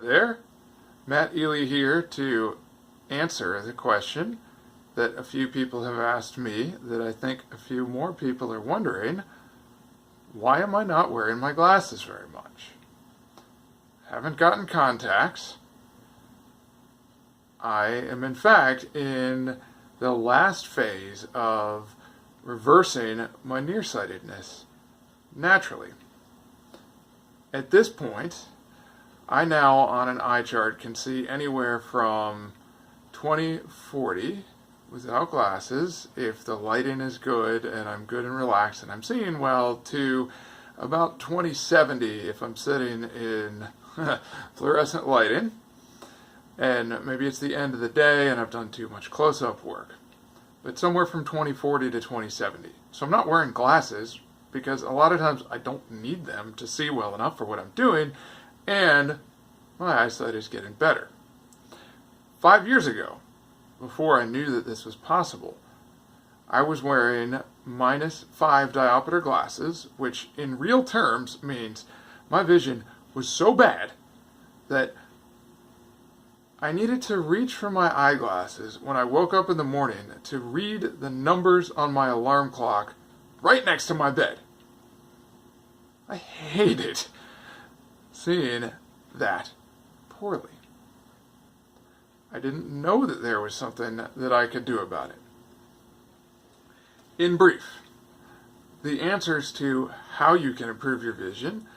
there, Matt Ely here to answer the question that a few people have asked me that I think a few more people are wondering. Why am I not wearing my glasses very much? Haven't gotten contacts. I am in fact in the last phase of reversing my nearsightedness naturally. At this point, I now on an eye chart can see anywhere from 20/40 without glasses if the lighting is good and I'm good and relaxed and I'm seeing well, to about 20/70 if I'm sitting in fluorescent lighting and maybe it's the end of the day and I've done too much close-up work. But somewhere from 20/40 to 20/70. So I'm not wearing glasses because a lot of times I don't need them to see well enough for what I'm doing, and my eyesight is getting better. 5 years ago, before I knew that this was possible, I was wearing -5 diopter glasses, which in real terms means my vision was so bad that I needed to reach for my eyeglasses when I woke up in the morning to read the numbers on my alarm clock right next to my bed. I hated seeing that poorly. I didn't know that there was something that I could do about it. In brief, the answers to how you can improve your vision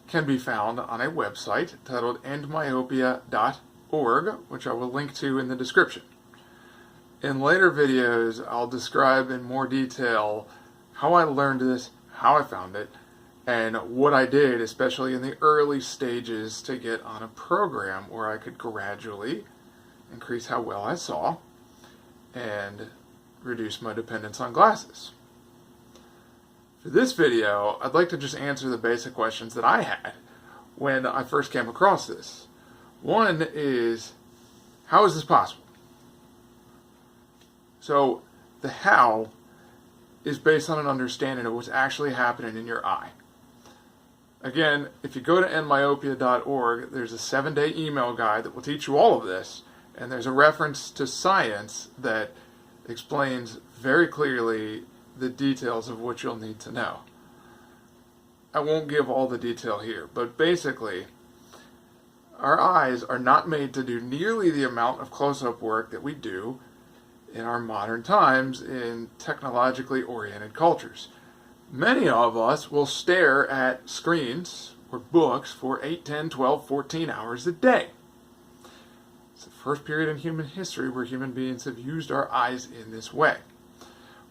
can be found on a website titled endmyopia.org, which I will link to in the description. In later videos, I'll describe in more detail how I learned this, how I found it, and what I did, especially in the early stages, to get on a program where I could gradually increase how well I saw and reduce my dependence on glasses. For this video, I'd like to just answer the basic questions that I had when I first came across this. One is, how is this possible? So the how is based on an understanding of what's actually happening in your eye. Again, if you go to endmyopia.org, there's a 7-day email guide that will teach you all of this, and there's a reference to science that explains very clearly the details of what you'll need to know. I won't give all the detail here, but basically, our eyes are not made to do nearly the amount of close-up work that we do in our modern times in technologically oriented cultures. Many of us will stare at screens or books for 8, 10, 12, 14 hours a day. It's the first period in human history where human beings have used our eyes in this way.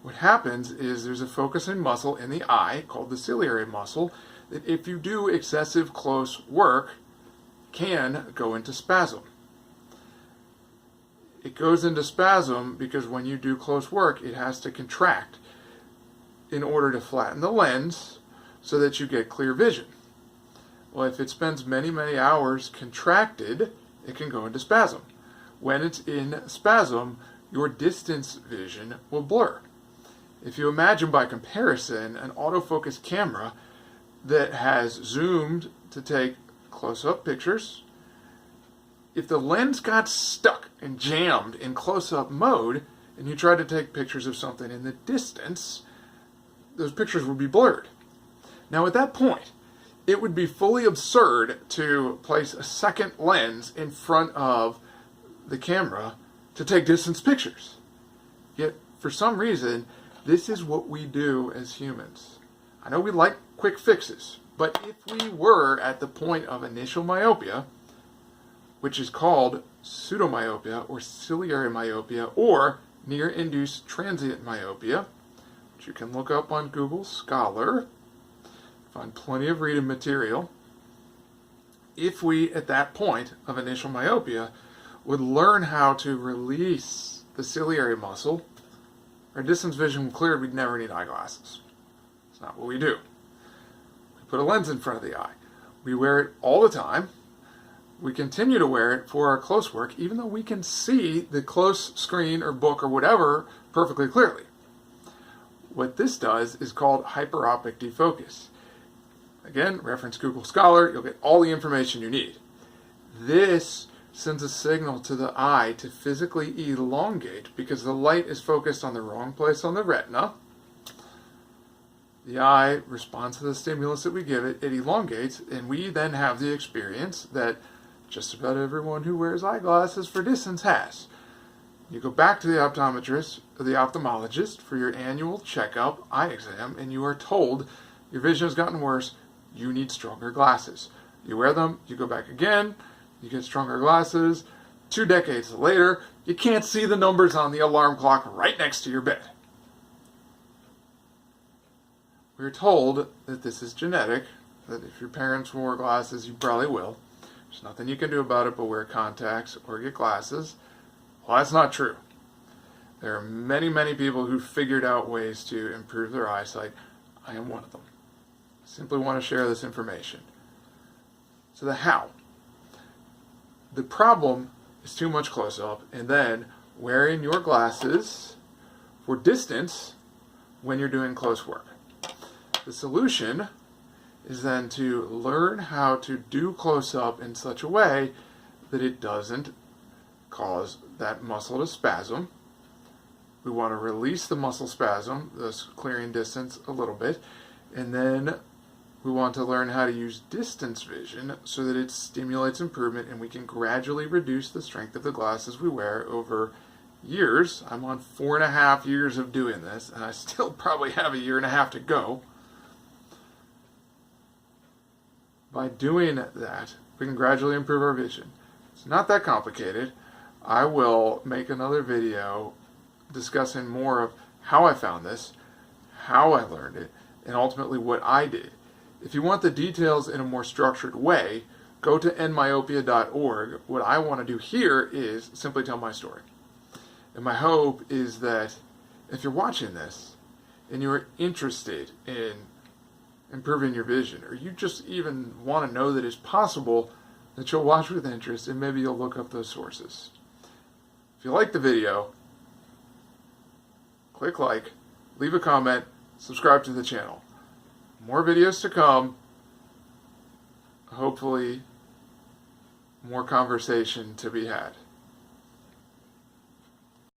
What happens is there's a focusing muscle in the eye called the ciliary muscle that if you do excessive close work can go into spasm. It goes into spasm because when you do close work it has to contract in order to flatten the lens so that you get clear vision. Well, if it spends many, many hours contracted, it can go into spasm. When it's in spasm, your distance vision will blur. If you imagine by comparison an autofocus camera that has zoomed to take close-up pictures, if the lens got stuck and jammed in close-up mode and you tried to take pictures of something in the distance, those pictures would be blurred. Now at that point, it would be fully absurd to place a second lens in front of the camera to take distance pictures. Yet, for some reason, this is what we do as humans. I know we like quick fixes, but if we were at the point of initial myopia, which is called pseudomyopia or ciliary myopia or near-induced transient myopia, which you can look up on Google Scholar, find plenty of reading material. If we, at that point of initial myopia, would learn how to release the ciliary muscle, our distance vision would clear, we'd never need eyeglasses. It's not what we do. We put a lens in front of the eye. We wear it all the time. We continue to wear it for our close work, even though we can see the close screen or book or whatever perfectly clearly. What this does is called hyperopic defocus. Again, reference Google Scholar, you'll get all the information you need. This sends a signal to the eye to physically elongate because the light is focused on the wrong place on the retina. The eye responds to the stimulus that we give it, it elongates, and we then have the experience that just about everyone who wears eyeglasses for distance has. You go back to the optometrist or the ophthalmologist for your annual checkup, eye exam, and you are told your vision has gotten worse, you need stronger glasses. You wear them, you go back again, you get stronger glasses. 2 decades later, you can't see the numbers on the alarm clock right next to your bed. We're told that this is genetic, that if your parents wore glasses, you probably will. There's nothing you can do about it but wear contacts or get glasses. Well, that's not true. There are many, many people who figured out ways to improve their eyesight. I am one of them. I simply want to share this information. So the how. The problem is too much close-up, and then wearing your glasses for distance when you're doing close work. The solution is then to learn how to do close-up in such a way that it doesn't cause that muscle to spasm. We want to release the muscle spasm, thus clearing distance a little bit, and then we want to learn how to use distance vision so that it stimulates improvement and we can gradually reduce the strength of the glasses we wear over years. I'm on 4.5 years of doing this, and I still probably have 1.5 years to go. By doing that, we can gradually improve our vision. It's not that complicated. I will make another video discussing more of how I found this, how I learned it, and ultimately what I did. If you want the details in a more structured way, go to endmyopia.org. What I want to do here is simply tell my story. And my hope is that if you're watching this and you're interested in improving your vision, or you just even want to know that it's possible, that you'll watch with interest and maybe you'll look up those sources. If you like the video, click like, leave a comment, subscribe to the channel. More videos to come. Hopefully, more conversation to be had.